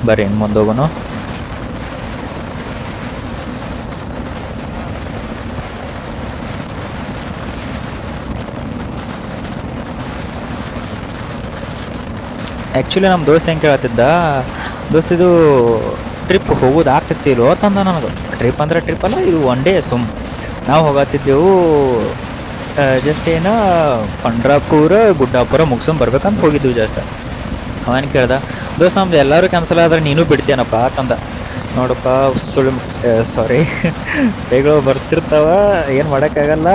ಬರ್ರಿ ಇನ್ನು ಮುಂದೆ ಹೋಗೋಣ. ಆ್ಯಕ್ಚುಲಿ ನಮ್ಮ ದೋಸ್ತ ಹೆಂಗೆ ಕೇಳತ್ತಿದ್ದ, ದೋಸ್ತ ಇದು ಟ್ರಿಪ್ ಹೋಗೋದು ಆಗ್ತಿತ್ತಿಲ್ಲೋ ತಂದ ನನಗೆ. ಟ್ರಿಪ್ ಅಂದ್ರೆ ಟ್ರಿಪ್ ಅಲ್ಲ, ಇದು ಒನ್ ಡೇ ಸುಮ್ ನಾವು ಹೋಗತ್ತಿದ್ದೆವು. ಜಸ್ಟ್ ಏನು ಪಂಡ್ರಾಪುರ ಗುಡ್ಡಾಪುರ ಮುಗಿಸ್ಕೊಂಡು ಬರ್ಬೇಕಂತ ಹೋಗಿದ್ದೆವು ಜಸ್ಟ್. ಅವನು ಕೇಳ್ದ, ದೋಸ್ತ ನಮ್ದು ಎಲ್ಲರೂ ಕ್ಯಾನ್ಸಲ್ ಆದ್ರೆ ನೀನು ಬಿಡ್ತೇನಪ್ಪ ತಂದ. ನೋಡಪ್ಪ ಸುಳ್ಳು ಸಾರಿ ಬೇಗ ಬರ್ತಿರ್ತಾವ, ಏನು ಮಾಡೋಕ್ಕಾಗಲ್ಲ.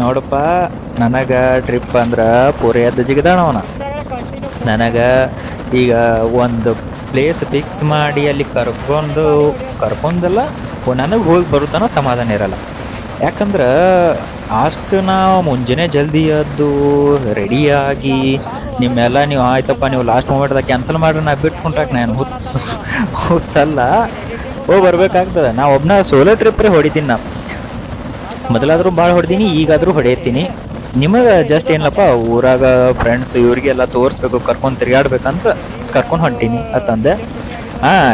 ನೋಡಪ್ಪ ನನಗೆ ಟ್ರಿಪ್ ಅಂದ್ರೆ ಪೂರೈಯದ್ದು ಜಿಗದಾಣವನ. ನನಗೆ ಈಗ ಒಂದು ಪ್ಲೇಸ್ ಫಿಕ್ಸ್ ಮಾಡಿ ಅಲ್ಲಿ ಕರ್ಕೊಂಡಲ್ಲ ನನಗೆ ಹೋಗಿ ಬರುತ್ತಾನೋ ಸಮಾಧಾನ ಇರಲ್ಲ. ಯಾಕಂದ್ರೆ ಅಷ್ಟು ನಾವು ಮುಂಜಾನೆ ಜಲ್ದಿ ಎದ್ದು ರೆಡಿಯಾಗಿ ನಿಮ್ಮೆಲ್ಲ ನೀವು ಆಯ್ತಪ್ಪ ನೀವು ಲಾಸ್ಟ್ ಮೂಮೆಂಟ್ದಾಗ ಕ್ಯಾನ್ಸಲ್ ಮಾಡ್ರೆ ನಾ ಬಿಟ್ಕೊಂಡ್ರಾಕ ನಾನು ಹುಚ್ಚಲ್ಲ ಹೋಗಿ ಬರ್ಬೇಕಾಗ್ತದೆ. ನಾ ಒಬ್ಬನ ಸೋಲೋ ಟ್ರಿಪ್ರೇ ಹೊಡಿತೀನಿ. ನಾ ಮೊದಲಾದರೂ ಭಾಳ ಹೊಡ್ದೀನಿ, ಈಗಾದರೂ ಹೊಡೆಯತ್ತೀನಿ. ನಿಮಗೆ ಜಸ್ಟ್ ಏನಲ್ಲಪ್ಪ ಊರಾಗ ಫ್ರೆಂಡ್ಸ್ ಇವ್ರಿಗೆಲ್ಲ ತೋರಿಸ್ಬೇಕು, ಕರ್ಕೊಂಡು ತಿರುಗಾಡ್ಬೇಕಂತ ಕರ್ಕೊಂಡು ಹೊಂಟೀನಿ ಅಂತಂದೆ.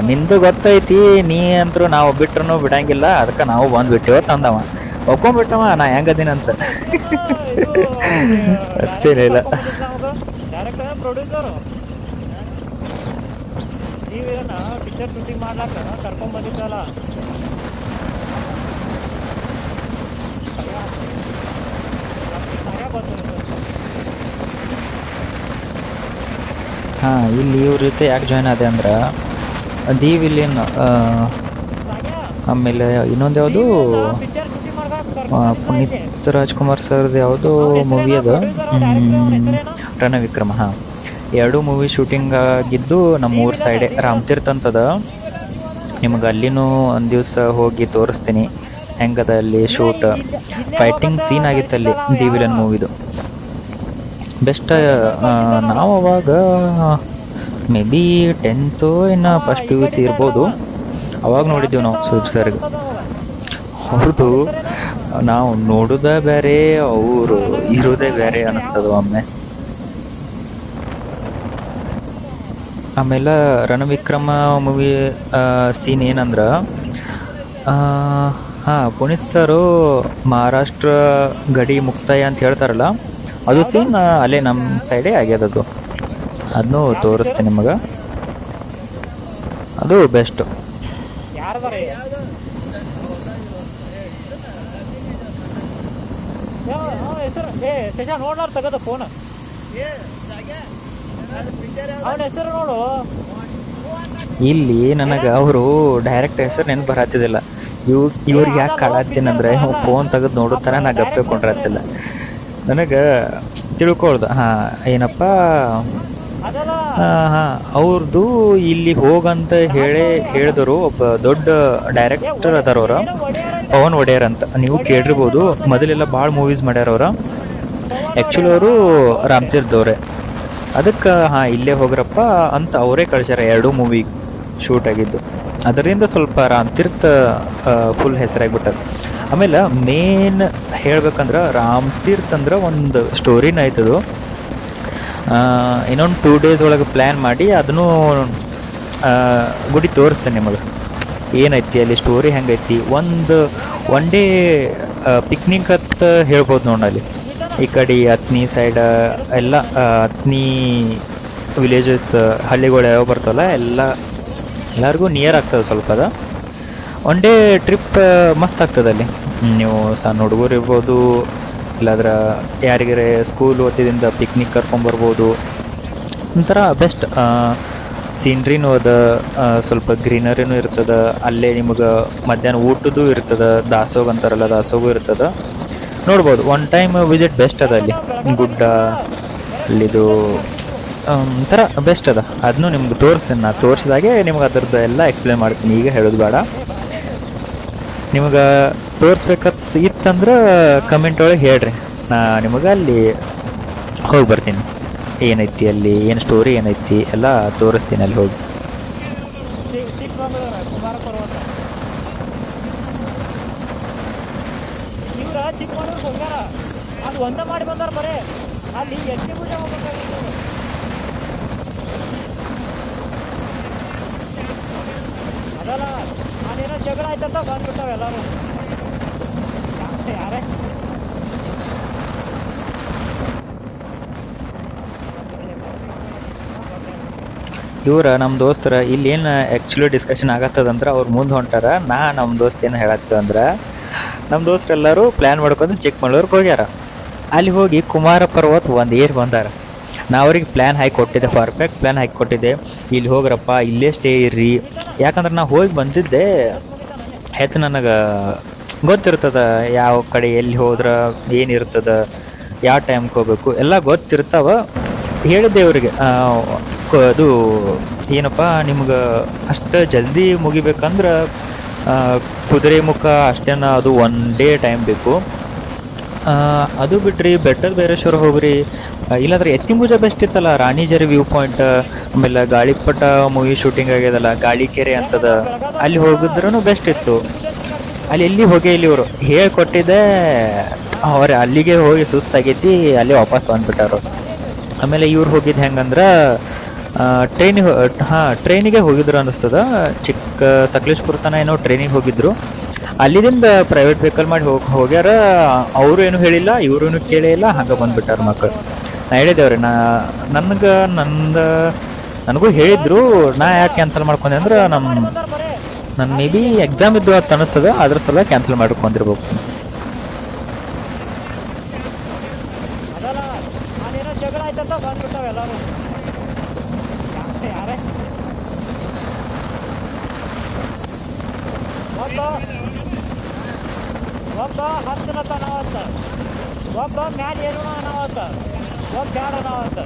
ನಿಂದು ಗೊತ್ತೈತಿ, ನೀ ಅಂತರೂ ನಾವು ಬಿಟ್ರೂ ಬಿಡಂಗಿಲ್ಲ, ಅದಕ್ಕೆ ನಾವು ಬಂದುಬಿಟ್ಟೇವ ತಂದವ. ಒಪ್ಕೊಂಡ್ಬಿಟ್ಟವ ನಾ ಹೆಂಗದೀನಂತ. ಮತ್ತೇನಿಲ್ಲ. ಇಲ್ಲಿ ಇವ್ರ ಜೊತೆ ಯಾಕೆ ಜಾಯ್ನ್ ಆದೆ ಅಂದ್ರೆ ದಿ ವಿಲಿಯನ್, ಆಮೇಲೆ ಇನ್ನೊಂದು ಯಾವುದು ಪುನೀತ್ ರಾಜ್ಕುಮಾರ್ ಸರ್ದು ಯಾವುದೋ ಮೂವಿ ಅದು ರಣವಿಕ್ರಮ. ಎರಡೂ ಮೂವಿ ಶೂಟಿಂಗ್ ಆಗಿದ್ದು ನಮ್ಮ ಊರ ಸೈಡೆ ರಾಮತೀರ್ಥ ಅಂತದ. ನಿಮಗೆ ಅಲ್ಲಿನೂ ಒಂದು ದಿವಸ ಹೋಗಿ ತೋರಿಸ್ತೀನಿ ಹೆಂಗದ ಅಲ್ಲಿ ಶೂಟ್. ಫೈಟಿಂಗ್ ಸೀನ್ ಆಗಿತ್ತಲ್ಲಿ ದಿ ವಿಲನ್ ಮೂವಿದು. ಬೆಸ್ಟ್. ನಾವು ಅವಾಗ ಮೇ ಬಿ 10th ಇನ್ನು ಫಸ್ಟ್ PUC ಇರ್ಬೋದು. ಅವಾಗ ನೋಡಿದ್ದೀವಿ ನಾವು ಸುದೀಪ್ ಸರ್ಗೆ. ಅವ್ರದ್ದು ನಾವು ನೋಡೋದೇ ಬೇರೆ, ಅವರು ಇರೋದೇ ಬೇರೆ ಅನ್ನಿಸ್ತದ ಒಮ್ಮೆ. ಆಮೇಲೆ ರಣವಿಕ್ರಮ ಮೂವಿ ಸೀನ್ ಏನಂದ್ರೆ ಪುನೀತ್ ಸರು ಮಹಾರಾಷ್ಟ್ರ ಗಡಿ ಮುಕ್ತಾಯ ಅಂತ ಹೇಳ್ತಾರಲ್ಲ, ಅದು ಸೀನ್ ಅಲ್ಲೇ ನಮ್ಮ ಸೈಡೇ ಆಗ್ಯದದು. ಅದನ್ನೂ ತೋರಿಸ್ತೀನಿ ನಿಮಗೆ. ಅದು ಬೆಸ್ಟು. ಇಲ್ಲಿ ನನಗೆ ಅವರು ಡೈರೆಕ್ಟ್ ಹೆಸರು ನೆನಪು ಬರತ್ತಿದ್ದಿಲ್ಲ. ಇವ್ರಿಗೆ ಯಾಕೆ ಕಾಳತ್ತೀನಂದ್ರೆ ಫೋನ್ ತೆಗೆದು ನೋಡುತ್ತಾನೆ, ನಾ ಗಪ್ಪೆ ಕೊಂಡ್ರತ್ತಿಲ್ಲ. ನನಗೆ ತಿಳ್ಕೊಳ್ದು ಏನಪ್ಪ ಅವ್ರದ್ದು ಇಲ್ಲಿ ಹೋಗಂತ ಹೇಳಿದರು. ಒಬ್ಬ ದೊಡ್ಡ ಡೈರೆಕ್ಟರ್ ಅದಾರವ್ರ, ಪವನ್ ಒಡೆಯರ್ ಅಂತ. ನೀವು ಕೇಳಿರ್ಬೋದು, ಮೊದಲೆಲ್ಲ ಭಾಳ ಮೂವೀಸ್ ಮಾಡ್ಯಾರವ್ರ. ಆ್ಯಕ್ಚುಲಿ ಅವರು ರಾಮತೀರ್ಥದವ್ರೆ. ಅದಕ್ಕೆ ಇಲ್ಲೇ ಹೋಗ್ರಪ್ಪ ಅಂತ ಅವರೇ ಕಳ್ಸ್ಯಾರ. 2 ಮೂವಿ ಶೂಟ್ ಆಗಿದ್ದು, ಅದರಿಂದ ಸ್ವಲ್ಪ ರಾಮತೀರ್ಥ ಫುಲ್ ಹೆಸರಾಗಿಬಿಟ್ಟದು. ಆಮೇಲೆ ಮೇನ್ ಹೇಳ್ಬೇಕಂದ್ರೆ ರಾಮತೀರ್ಥ ಅಂದ್ರೆ ಒಂದು ಸ್ಟೋರಿನ ಆಯ್ತದು. ಇನ್ನೊಂದು 2 days ಒಳಗೆ ಪ್ಲ್ಯಾನ್ ಮಾಡಿ ಅದನ್ನು ಗುಡಿ ತೋರಿಸ್ತೇನೆ ನಿಮಗೆ ಏನೈತಿ ಅಲ್ಲಿ ಸ್ಟೋರಿ ಹೆಂಗೈತಿ. ಒನ್ ಡೇ ಪಿಕ್ನಿಕ್ ಅಂತ ಹೇಳ್ಬೋದು ನೋಡಿ. ಅಲ್ಲಿ ಈ ಕಡೆ ಅತ್ನಿ ಸೈಡ್ ಎಲ್ಲ ಅತ್ನಿ ವಿಲೇಜಸ್ ಹಳ್ಳಿಗಳು ಯಾವ ಬರ್ತಾವಲ್ಲ ಎಲ್ಲರಿಗೂ ನಿಯರ್ ಆಗ್ತದೆ ಸ್ವಲ್ಪ. ಅದು ಒನ್ ಡೇ ಟ್ರಿಪ್ ಮಸ್ತ್ ಆಗ್ತದೆ. ಅಲ್ಲಿ ನೀವು ಸಣ್ಣ ಹುಡುಗರು ಇರ್ಬೋದು, ಇಲ್ಲಾದ್ರೆ ಯಾರಿಗಾರೆ ಸ್ಕೂಲ್ ಓದ್ತಿದಿಂದ ಪಿಕ್ನಿಕ್ ಕರ್ಕೊಂಬರ್ಬೋದು. ಒಂಥರ ಬೆಸ್ಟ್. ಸೀನ್ರಿನೂ ಅದ, ಸ್ವಲ್ಪ ಗ್ರೀನರಿನೂ ಇರ್ತದೆ. ಅಲ್ಲೇ ನಿಮಗೆ ಮಧ್ಯಾಹ್ನ ಊಟದ್ದು ಇರ್ತದೆ. ದಾಸೋಗ ಅಂತಾರಲ್ಲ, ದಾಸೋಗು ಇರ್ತದೆ. ನೋಡ್ಬೋದು. ಒನ್ ಟೈಮ್ ವಿಸಿಟ್ ಬೆಸ್ಟ್ ಅದ. ಅಲ್ಲಿ ಗುಡ್ಡ ಅಲ್ಲಿದು ಒಂಥರ ಬೆಸ್ಟ್ ಅದ. ಅದನ್ನು ನಿಮ್ಗೆ ತೋರಿಸ್ತೀನಿ. ನಾ ತೋರಿಸಿದಾಗೆ ನಿಮ್ಗೆ ಅದ್ರದ್ದು ಎಲ್ಲ ಎಕ್ಸ್ಪ್ಲೇನ್ ಮಾಡ್ತೀನಿ, ಈಗ ಹೇಳೋದು ಬೇಡ. ನಿಮಗೆ ತೋರಿಸ್ಬೇಕಂತ ಇತ್ತಂದ್ರೆ ಕಮೆಂಟ್ ಒಳಗೆ ಹೇಳ್ರಿ, ನಾ ನಿಮಗೆ ಅಲ್ಲಿ ಹೋಗಿ ಬರ್ತೀನಿ. ಏನೈತಿ ಅಲ್ಲಿ, ಏನು ಸ್ಟೋರಿ ಏನೈತಿ ಎಲ್ಲ ತೋರಿಸ್ತೀನಿ ಅಲ್ಲಿ ಹೋಗಿ. ಆಯ್ತಂತ ಬಂದ್ಬಿಟ್ಟಾವ ಎಲ್ಲರೂ ಯಾರೇ ಇವ್ರ ನಮ್ಮ ದೋಸ್ತರ ಇಲ್ಲಿ ಏನು ಆ್ಯಕ್ಚುಲಿ ಡಿಸ್ಕಷನ್ ಆಗತ್ತದಂದ್ರೆ ಅವ್ರು ಮುಂದೆ ಹೊಂಟಾರ. ನಮ್ಮ ದೋಸ್ತ್ ಏನು ಹೇಳತ್ತಂದ್ರೆ, ನಮ್ಮ ದೋಸ್ತರೆಲ್ಲರೂ ಪ್ಲ್ಯಾನ್ ಮಾಡ್ಕೊಂಡು ಚಿಕ್ಕಮಗಳೂರಿಗೆ ಹೋಗ್ಯಾರ. ಅಲ್ಲಿ ಹೋಗಿ ಕುಮಾರ ಪರ್ವತ ಒಂದು ಏರ್ ಬಂದಾರ. ನಾ ಅವ್ರಿಗೆ ಪ್ಲ್ಯಾನ್ ಹಾಕಿ ಕೊಟ್ಟಿದ್ದೆ, ಪರ್ಫೆಕ್ಟ್ ಪ್ಲ್ಯಾನ್ ಹಾಕಿ ಕೊಟ್ಟಿದ್ದೆ. ಇಲ್ಲಿ ಹೋಗ್ರಪ್ಪ, ಇಲ್ಲೇ ಸ್ಟೇ ಇರ್ರಿ. ಯಾಕಂದ್ರೆ ನಾ ಹೋಗಿ ಬಂದಿದ್ದೆ, ಹೆಚ್ಚು ನನಗೆ ಗೊತ್ತಿರ್ತದ ಯಾವ ಕಡೆ ಎಲ್ಲಿ ಹೋದ್ರೆ ಏನಿರ್ತದ, ಯಾವ ಟೈಮ್ಗೆ ಹೋಗ್ಬೇಕು ಎಲ್ಲ ಗೊತ್ತಿರ್ತಾವ. ಹೇಳಿದ್ದೆ ಅವ್ರಿಗೆ, ಅದು ಏನಪ್ಪ ನಿಮ್ಗೆ ಅಷ್ಟು ಜಲ್ದಿ ಮುಗಿಬೇಕಂದ್ರೆ ಕುದುರೆ ಮುಖ ಅಷ್ಟೇನ, ಅದು ಒನ್ ಡೇ ಟೈಮ್ ಬೇಕು. ಅದು ಬಿಟ್ರಿ ಬೆಟ್ಟದ ಭೈರೇಶ್ವರ ಹೋಗ್ರಿ, ಇಲ್ಲಾಂದ್ರೆ ಎತ್ತಿಂಬುಜ ಬೆಸ್ಟ್ ಇತ್ತಲ್ಲ, ರಾಣಿಜರಿ ವ್ಯೂ ಪಾಯಿಂಟ್, ಆಮೇಲೆ ಗಾಳಿಪಟ ಮೂವಿ ಶೂಟಿಂಗ್ ಆಗ್ಯದಲ್ಲ, ಗಾಳಿಕೆರೆ ಅಂತದ, ಅಲ್ಲಿ ಹೋಗಿದ್ರೂ ಬೆಸ್ಟ್ ಇತ್ತು. ಅಲ್ಲಿ ಎಲ್ಲಿ ಹೋಗೇ ಇಲ್ಲಿ ಇವರು ಹೇಳ್ಕೊಟ್ಟಿದ್ದೆ, ಅವ್ರು ಅಲ್ಲಿಗೆ ಹೋಗಿ ಸುಸ್ತಾಗೈತಿ, ಅಲ್ಲಿ ವಾಪಸ್ ಬಂದ್ಬಿಟ್ಟಾರು. ಆಮೇಲೆ ಇವ್ರು ಹೋಗಿದ್ದು ಹೆಂಗಂದ್ರೆ ಟ್ರೈನಿಗೆ ಹೋಗಿದ್ರು ಅನ್ನಿಸ್ತದ. ಚಿಕ್ಕ ಸಕಲೇಶ್ಪುರ ತನಕ ಏನೋ ಟ್ರೈನಿಗೆ ಹೋಗಿದ್ರು. ಅಲ್ಲಿದಿಂದ ಪ್ರೈವೇಟ್ ವೆಹಿಕಲ್ ಮಾಡಿ ಹೋಗ್ಯಾರ. ಅವರು ಏನು ಹೇಳಿಲ್ಲ, ಇವರು ಕೇಳೇ ಇಲ್ಲ, ಹಂಗೆ ಬಂದ್ಬಿಟ್ಟಾರ ಮಕ್ಕಳು. ನಾ ಹೇಳಿದ್ದೇವ್ರಿ, ನನಗೂ ಹೇಳಿದ್ರು. ನಾ ಯಾಕೆ ಕ್ಯಾನ್ಸಲ್ ಮಾಡ್ಕೊಂಡೆ ಅಂದ್ರೆ ನನ್ನ ಮೇ ಬಿ ಎಕ್ಸಾಮ್ ಇದ್ದು ಅಂತ ಅನ್ನಿಸ್ತದ, ಅದ್ರ ಸಲ ಕ್ಯಾನ್ಸಲ್ ಮಾಡ್ಕೊಂಡಿರ್ಬೇಕು. ಜಗಳ ಆಯ್ತಂತ ಬಂದ್ಬಿಟ್ಟಾವ ಎಲ್ಲರೂ ಯಾರೇ ಒಬ್ಬ ಹತ್ತನತ್ತ ನಾವತ್ತ, ಒಬ್ಬ ಮ್ಯಾಲೆ ಏನು ನಾವತ್ತ, ಒಬ್ಬ ಬ್ಯಾಡ ನಾವತ್ತ.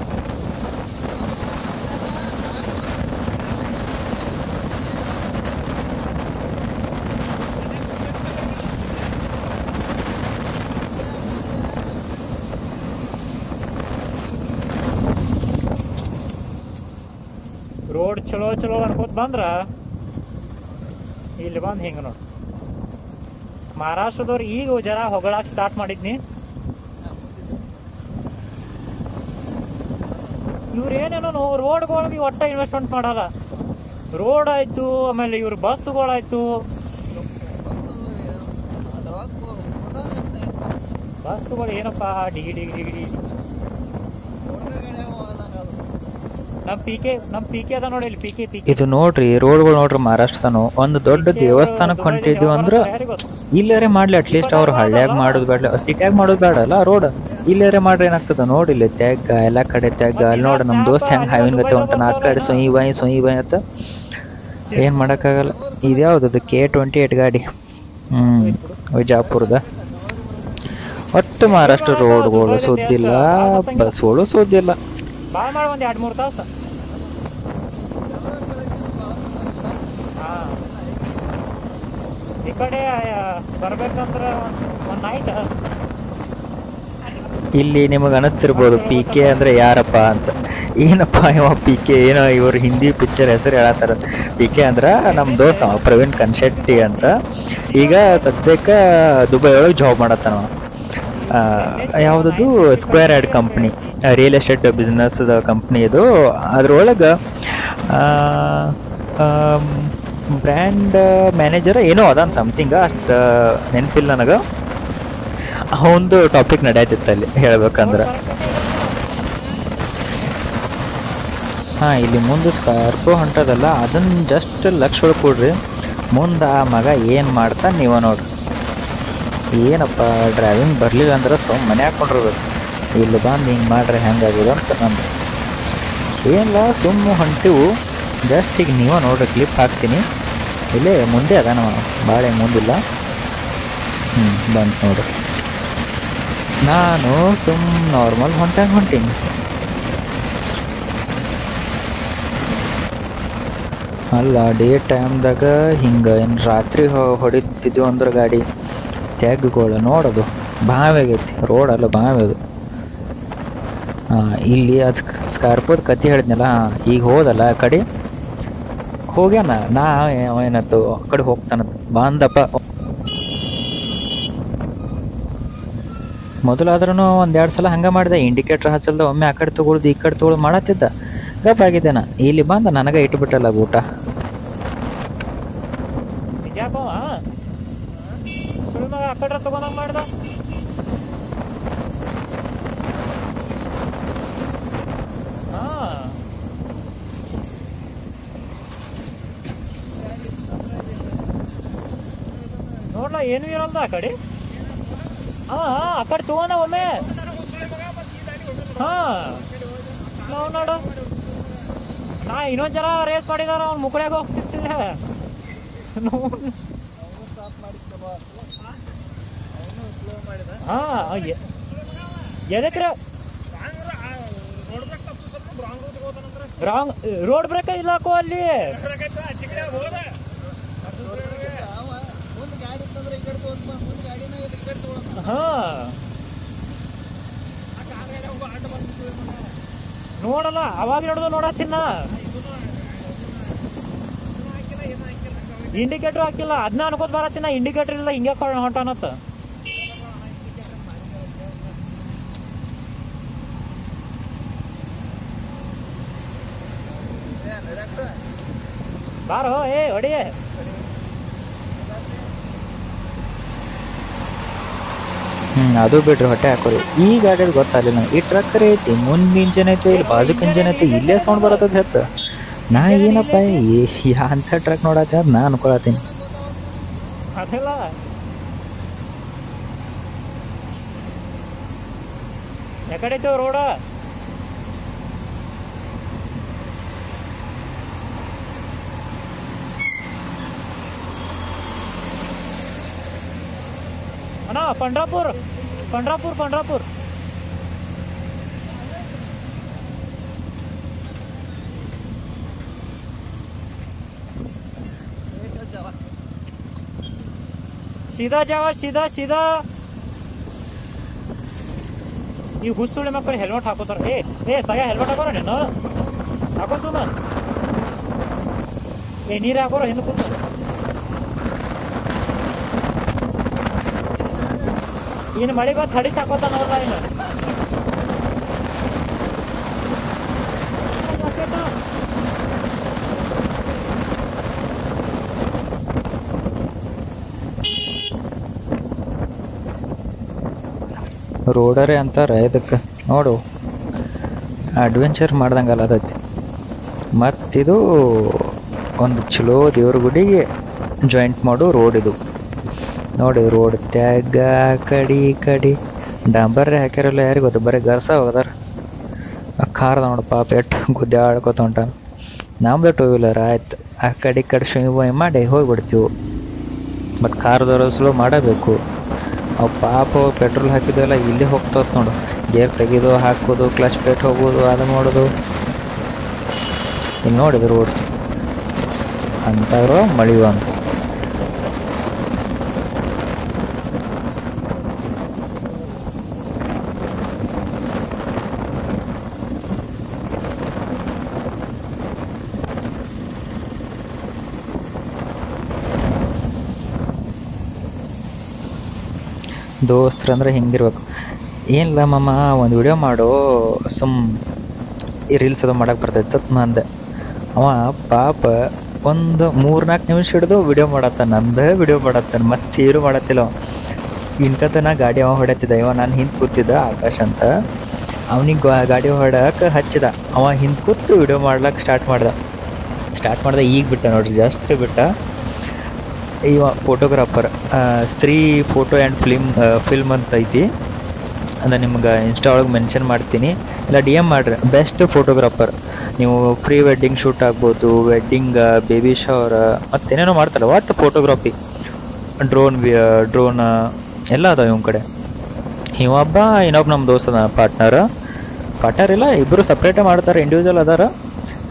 ರೋಡ್ ಚಲೋ ಚಲೋ ಅನ್ಕೋತ ಬಂದ್ರೆ ಇಲ್ಲಿ ಬಂದು ಹಿಂಗೆ ನೋಡಿ. ಮಹಾರಾಷ್ಟ್ರದವ್ರು ಈಗ ಜರ ಹೊಗಳಾಕ್ ಸ್ಟಾರ್ಟ್ ಮಾಡಿದ್ನಿ. ಇವ್ರೇನೇನೋ ರೋಡ್ಗಳಿಗೆ ಒಟ್ಟ ಇನ್ವೆಸ್ಟ್ಮೆಂಟ್ ಮಾಡಲ್ಲ. ರೋಡ್ ಆಯ್ತು, ಆಮೇಲೆ ಇವ್ರ ಬಸ್ಗಳಾಯ್ತು. ಬಸ್ಗಳು ಏನಪ್ಪ ಡಿಗಿ ನಮ್ಮ ಪಿ ಕೆ ಅದ ನೋಡಿ, ಇಲ್ಲಿ ಪಿ ಕೆ ಇದು ನೋಡ್ರಿ, ರೋಡ್ಗಳು ನೋಡ್ರಿ, ಮಹಾರಾಷ್ಟ್ರದನು ಒಂದು ದೊಡ್ಡ ದೇವಸ್ಥಾನಕ್ಕೆ ಹೊಂಟಿದ್ವಿ ಅಂದ್ರೆ ಇಲ್ಲರೇ ಮಾಡ್ಲಿ. ಅಟ್ಲೀಸ್ಟ್ ಅವ್ರು ಹಳ್ಳಿಯಾಗ ಮಾಡೋದು ಬೇಡ, ಸಿಟಿಯಾಗ ಮಾಡೋದು ಬೇಡ ಅಲ್ಲ ರೋಡ್. ಇಲ್ಲರೇ ಮಾಡ್ರಿ ಏನಾಗ್ತದ ನೋಡಿ. ಇಲ್ಲಿ ತೆಗ್ಗ ಎಲ್ಲ ಕಡೆ ತೆಗ್ಗ. ಅಲ್ಲಿ ನೋಡಿ ನಮ್ಮ ದೋಸ್ತ್ ಹೆಂಗೆ ಹೈವಿನ ಗತೆ ಹೊಂಟ, ನಾಲ್ಕು ಕಡೆ ಸೊಯ್ ಬಾಯಿ ಅಂತ. ಏನು ಮಾಡೋಕ್ಕಾಗಲ್ಲ. ಇದ್ಯಾವ್ದು K28 ಗಾಡಿ, ವಿಜಾಪುರದ. ಒಟ್ಟು ಮಹಾರಾಷ್ಟ್ರ ರೋಡ್ಗಳು ಸುದ್ದಿಲ್ಲ, ಬಸ್ಗಳು ಸುದ್ದಿಲ್ಲ. ಭಾಳ ಮಾಡಿ ಒಂದು 2-3 ತಾಸು. ಹಾಂ, ಈ ಕಡೆ ಬರ್ಬೇಕಂದ್ರೆ ಒಂದು ನೈಟ್. ಇಲ್ಲಿ ನಿಮಗೆ ಅನಿಸ್ತಿರ್ಬೋದು ಪಿ ಕೆ ಅಂದರೆ ಯಾರಪ್ಪ ಅಂತ. ಏನಪ್ಪ ಇವ ಪಿ ಕೆ, ಏನೋ ಇವರು ಹಿಂದಿ ಪಿಕ್ಚರ್ ಹೆಸರು ಹೇಳತ್ತಾರ. ಪಿ ಕೆ ಅಂದ್ರೆ ನಮ್ಮ ದೋಸ್ತ ಪ್ರವೀಣ್ ಕನ್ಶೆಟ್ಟಿ ಅಂತ. ಈಗ ಸದ್ಯಕ್ಕೆ ದುಬೈ ಒಳಗೆ ಜಾಬ್ ಮಾಡತ್ತಾನ. ಯಾವುದದು square ad company, real estate ಬಿಸ್ನೆಸ್ದ ಕಂಪ್ನಿ ಇದು. ಅದ್ರೊಳಗೆ ಬ್ರ್ಯಾಂಡ್ ಮ್ಯಾನೇಜರ್ ಏನೋ ಅದ ಸಮಥಿಂಗ್, ಅಷ್ಟು ನೆನಪಿಲ್ಲ ನನಗೆ. ಒಂದು ಟಾಪಿಕ್ ನಡೆಯತ್ತಿತ್ತು ಅಲ್ಲಿ ಹೇಳ್ಬೇಕಂದ್ರೆ. ಹಾಂ, ಇಲ್ಲಿ ಮುಂದೆ ಸ್ಕಾರ್ಪಿಯೋ ಹೊಂಟದಲ್ಲ, ಅದನ್ನು ಜಸ್ಟ್ ಲಕ್ಷ ಒಳಗೆ ಕೊಡ್ರಿ. ಮುಂದೆ ಆ ಮಗ ಏನು ಮಾಡ್ತಾನೆ ನೀವು ನೋಡ್ರಿ. ಏನಪ್ಪ ಡ್ರೈವಿಂಗ್ ಬರಲಿಲ್ಲ ಅಂದ್ರೆ ಮನೆ ಹಾಕ್ಕೊಂಡಿರ್ಬೇಕು. ಇಲ್ಲಿ ಬಂದು ಹಿಂಗೆ ಮಾಡ್ರೆ ಹೆಂಗಾಗೋದು ಅಂತ ನಂದು. ಏನಿಲ್ಲ, ಹೊಂಟಿವು ಜಸ್ಟ್. ಈಗ ನೀವು ನೋಡ್ರಿ, ಕ್ಲಿಪ್ ಹಾಕ್ತೀನಿ. ಇಲ್ಲೇ ಮುಂದೆ ಅದ, ನಾವು ಭಾಳ ಮುಂದಿಲ್ಲ. ಬಂತು ನೋಡ್ರಿ. ನಾನು ನಾರ್ಮಲ್ ಹೊಂಟೀನಿ. ಅಲ್ಲ, ಡೇ ಟೈಮ್ದಾಗ ಹಿಂಗೆ ಏನು ರಾತ್ರಿ ಹೊಡಿತಿದ್ವಿ ಅಂದ್ರೆ ಗಾಡಿ ತೆಗ್ಗುಗಳು ನೋಡೋದು ಭಾವಾಗೈತಿ. ರೋಡಲ್ಲ ಭಾವ್ಯದು. ಇಲ್ಲಿ ಅದು ಸ್ಕಾರ್ಪಿಯೋದ ಕತೆ ಹೇಳಿದ್ನಲ್ಲ, ಈಗ ಹೋದಲ್ಲ ಆ ಕಡೆ ಹೋಗ್ಯಾನ. ಏನಾಯ್ತು ಆ ಕಡೆ ಹೋಗ್ತಾನಂತ ಬಂದಪ್ಪ. ಮೊದಲಾದ್ರೂ 1-2 ಸಲ ಹಂಗೆ ಮಾಡಿದೆ. ಇಂಡಿಕೇಟ್ರ್ ಹಚ್ಚಲ್ದ ಒಮ್ಮೆ ಆ ಕಡೆ ತೊಗೊಳ್ದು ಈ ಕಡೆ ತೊಗೊಳ್ದು ಮಾಡತ್ತಿದ್ದ. ಗಪ್ಪಾಗಿದ್ದೇನ. ಇಲ್ಲಿ ಬಂದ ನನಗೆ ಇಟ್ಬಿಟ್ಟಲ್ಲ ಊಟ. ಯಾಕೋ ಸುಳ್ಳು ಆ ಕಡೆ ತಗೊಂಡಂಗೆ ಮಾಡ್ದ. ನೋಡ್ಲ ಏನು ಇರಲ್ದ ಆ ಕಡೆ. ಆ ಕಡೆ ತಗೋಣ ಒಮ್ಮೆ. ನಾವು ನೋಡು ನಾ ಇನ್ನೊಂದು ಜರ ರೇಸ್ ಮಾಡಿದಾರ ಅವ್ನು ಮುಕ್ಕಳ್ಯಾಗ ಹೋಗ್ತಿರ್ತಿಲ್ಲ. ಎದಕ್ರ ರಾಂಗ್ ರೋಡ್ ಬ್ರೇಕ್ ಇಲ್ಲಕೋ ಅಲ್ಲಿ. ನೋಡಲ್ಲ ಅವಾಗ ನೋಡುದು ನೋಡತ್ತಿನ ಇಂಡಿಕೇಟರ್ ಹಾಕಿಲ್ಲ. ಅದನ್ನ ಅನ್ಕೋತ ಬರತ್ತಿನ ಇಂಡಿಕೇಟರ್ ಇಲ್ಲ ಹಿಂಗೆ ಹೊಂಟಾನತ್ತ. ಬಾರೋ ಹೊಡಿ. ಅದು ಬಿಡ್ರಿ ಹೊಟ್ಟೆ ಹಾಕೋರಿ. ಈ ಗಾಡಿಯಲ್ಲಿ ಗೊತ್ತಾಗಲಿಲ್ಲ ಈ ಟ್ರಕ್ಕರ್ ಐತಿ, ಮುಂದೆ ಇಂಜನ್ ಐತಿ, ಇಲ್ಲಿ ಬಾಜುಕ್ ಇಂಜನ್ ಐತಿ, ಇಲ್ಲೇ ಸೌಂಡ್ ಬರತ್ತದ ಹೆಚ್ಚು. ನಾ ಏನಪ್ಪ ಅಂಥ ಟ್ರಕ್ ನೋಡತ್ತೆ ಅದು ನಾ ಅನ್ಕೊಳತ್ತೀನಿ. ಅದೆಲ್ಲ ಯಾಕಡೆ ಐತೇವ್ ರೋಡ. ಅಣ್ಣ पंढरपूर सीधा जावा सीधा. ಈ ಹುಸುಳಿ ಮಕ್ಕಳು ಹೆಲ್ಮೆಟ್ ಹಾಕೋತಾರ. ಸಗ ಹೆಲ್ಮೆಟ್ ಹಾಕೋರ ನೀನು ಹಾಕೋ ಸುಮ್ಮ. ನೀರು ಹಾಕೋರ ಹಿಂದೆ ಕೂತು. ಇನ್ನು ಮಳೆ ಬಂದು ತಡಿಸಿ ಹಾಕೋತ ನೋಡ್ರ. ಇನ್ನು ರೋಡರೇ ಅಂತಾರೆ ಇದಕ್ಕೆ. ನೋಡು ಅಡ್ವೆಂಚರ್ ಮಾಡ್ದಂಗೆ ಅಲ್ಲದೈತಿ. ಮತ್ತಿದು ಒಂದು ಚಲೋ ದೇವ್ರ ಗುಡಿಗೆ ಜಾಯಿಂಟ್ ಮಾಡು ರೋಡ್ ಇದು. ನೋಡಿ ರೋಡ್ ತ್ಯಾಗ ಕಡಿ ಡಾಂಬರ್ರೆ ಹಾಕ್ಯಾರಲ್ಲ ಯಾರಿಗೆ ಗೊತ್ತು, ಬರೀ ಗರ್ಸ ಹೋಗದಾರ. ಆ ಕಾರ್ದ ನೋಡು ಪಾಪ ಎಷ್ಟು ಗುದ್ದಾಡ್ಕೊತ ಹೊಂಟಾನ. ನಮ್ದು ಟೂ ವೀಲರ್ ಆಯ್ತು ಆ ಕಡೆ ಶಿವ ಮಾಡಿ ಹೋಗಿಬಿಡ್ತೀವಿ. ಬಟ್ ಕಾರ್ದವರು ಸ್ಲೋ ಮಾಡಬೇಕು. ಅವು ಪಾಪ ಪೆಟ್ರೋಲ್ ಹಾಕಿದ್ವಲ್ಲ ಇಲ್ಲೇ ಹೋಗ್ತದ ನೋಡು. ಗೇರ್ ತೆಗೆದು ಹಾಕೋದು, ಕ್ಲಚ್ ಪ್ಲೇಟ್ ಹೋಗೋದು, ಅದು ಮಾಡೋದು. ಇಲ್ಲಿ ನೋಡಿದ್ರು ರೋಡ್ ಅಂತಾರೋ ಮಳಿವ ಅಂತ. ದೋಸ್ತರಂದ್ರೆ ಹಿಂಗಿರ್ಬೇಕು. ಏನಿಲ್ಲ ಮಮ್ಮ ಒಂದು ವಿಡಿಯೋ ಮಾಡು ಸುಮ್ ಈ ರೀಲ್ಸ್ ಅದು ಮಾಡೋಕೆ ಬರ್ತೈತೆ ಅಂದೆ. ಅವ ಪಾಪ ಒಂದು 3-4 ನಿಮಿಷ ಹಿಡಿದು ವಿಡಿಯೋ ಮಾಡತ್ತಾನ, ನಂದೇ ವಿಡಿಯೋ ಮಾಡತ್ತಾನ, ಮತ್ತೇನು ಮಾಡತ್ತಿಲ್ಲ. ಇನ್ಕತನ ಗಾಡಿ ಅವ ಹೊಡ್ಯತ್ತಿದ್ದ. ಇವ ನಾನು ಹಿಂದೆ ಕೂತಿದ್ದ ಆಕಾಶ್ ಅಂತ, ಅವನಿಗೆ ಗಾಡಿ ಹೊಡಕ್ಕೆ ಹಚ್ಚಿದ. ಅವ ಹಿಂದೆ ಕೂತು ವಿಡಿಯೋ ಮಾಡ್ಲಿಕ್ಕೆ ಸ್ಟಾರ್ಟ್ ಮಾಡ್ದೆ. ಈಗ ಬಿಟ್ಟ ನೋಡ್ರಿ, ಜಸ್ಟ್ ಬಿಟ್ಟ. ಇವ ಫೋಟೋಗ್ರಾಫರ್, ಸ್ತ್ರೀ ಫೋಟೋ ಆ್ಯಂಡ್ ಫಿಲ್ಮ್ ಅಂತ ಐತಿ. ಅಂದರೆ ನಿಮ್ಗೆ ಇನ್ಸ್ಟಾ ಒಳಗೆ ಮೆನ್ಷನ್ ಮಾಡ್ತೀನಿ, ಇಲ್ಲ DM ಮಾಡ್ರಿ. Best photographer. ನೀವು ಪ್ರೀ ವೆಡ್ಡಿಂಗ್ ಶೂಟ್ ಆಗ್ಬೋದು, ವೆಡ್ಡಿಂಗ್, ಬೇಬಿ ಶವರ್, ಮತ್ತೇನೇನೋ ಮಾಡ್ತಾರೆ. ಒಟ್ಟು ಫೋಟೋಗ್ರಫಿ, ಡ್ರೋನ್ ಎಲ್ಲ ಅದಾವೆ ಇವನ ಕಡೆ. ಇವೊಬ್ಬ ಇನ್ನೊಬ್ಬ ನಮ್ಮ ದೋಸ್ತದ ಪಾರ್ಟ್ನರ್ ಇಲ್ಲ, ಇಬ್ಬರು ಸಪ್ರೇಟೇ ಮಾಡ್ತಾರೆ, ಇಂಡಿವಿಜುವಲ್ ಅದಾರ.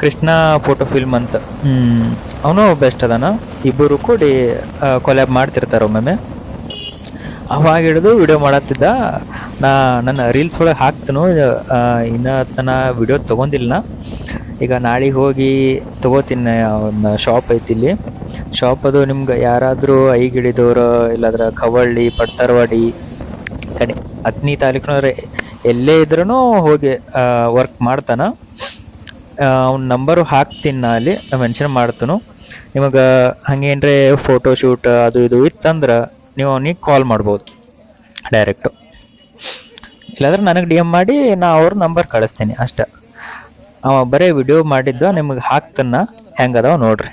ಕೃಷ್ಣ ಫೋಟೋ ಫಿಲ್ಮ್ ಅಂತ, ಅವನು ಬೆಸ್ಟ್ ಅದಾನ. ಇಬ್ಬರು ಕೂಡಿ ಕೊಲ್ಯಾಬ್ ಮಾಡ್ತಿರ್ತಾರೆ ಒಮ್ಮೊಮ್ಮೆ. ಅವಾಗ ಹಿಡಿದು ವಿಡಿಯೋ ಮಾಡತ್ತಿದ್ದ. ನನ್ನ ರೀಲ್ಸ್ ಒಳಗೆ ಹಾಕ್ತನು. ಇನ್ನೂ ತನ ವಿಡಿಯೋ ತೊಗೊಂಡಿಲ್ಲ. ಈಗ ನಾಳೆ ಹೋಗಿ ತೊಗೋತೀನಿ. ಒಂದು ಶಾಪ್ ಐತಿ ಇಲ್ಲಿ. ಶಾಪ್ ಅದು ನಿಮ್ಗೆ ಯಾರಾದರೂ ಐಗಿಡಿದವರು ಇಲ್ಲಾಂದ್ರೆ ಕವಳ್ಳಿ, ಪಡ್ತರ್ವಾಡಿ ಕಡೆ ಹತ್ತನೇ ತಾರೀಕಿನವ್ರೆ ಎಲ್ಲೇ ಇದ್ರೂ ಹೋಗಿ ವರ್ಕ್ ಮಾಡ್ತಾನೆ. ಅವ್ನ ನಂಬರು ಹಾಕ್ತೀನಿ ನಾ ಅಲ್ಲಿ ಮೆನ್ಷನ್ ಮಾಡ್ತನು. ನಿಮಗೆ ಹಂಗೇನ್ರೆ ಫೋಟೋ ಶೂಟ್ ಅದು ಇದು ಇತ್ತಂದ್ರೆ ನೀವು ಅವನಿಗೆ ಕಾಲ್ ಮಾಡ್ಬೋದು ಡೈರೆಕ್ಟು. ಇಲ್ಲಾಂದ್ರೆ ನನಗೆ DM ಮಾಡಿ ನಾ ಅವ್ರ ನಂಬರ್ ಕಳಿಸ್ತೀನಿ ಅಷ್ಟೆ. ಅವ ಬರೀ ವಿಡಿಯೋ ಮಾಡಿದ್ದು ನಿಮಗೆ ಹಾಕ್ತನ್ನ ಹೆಂಗದಾವ ನೋಡ್ರಿ.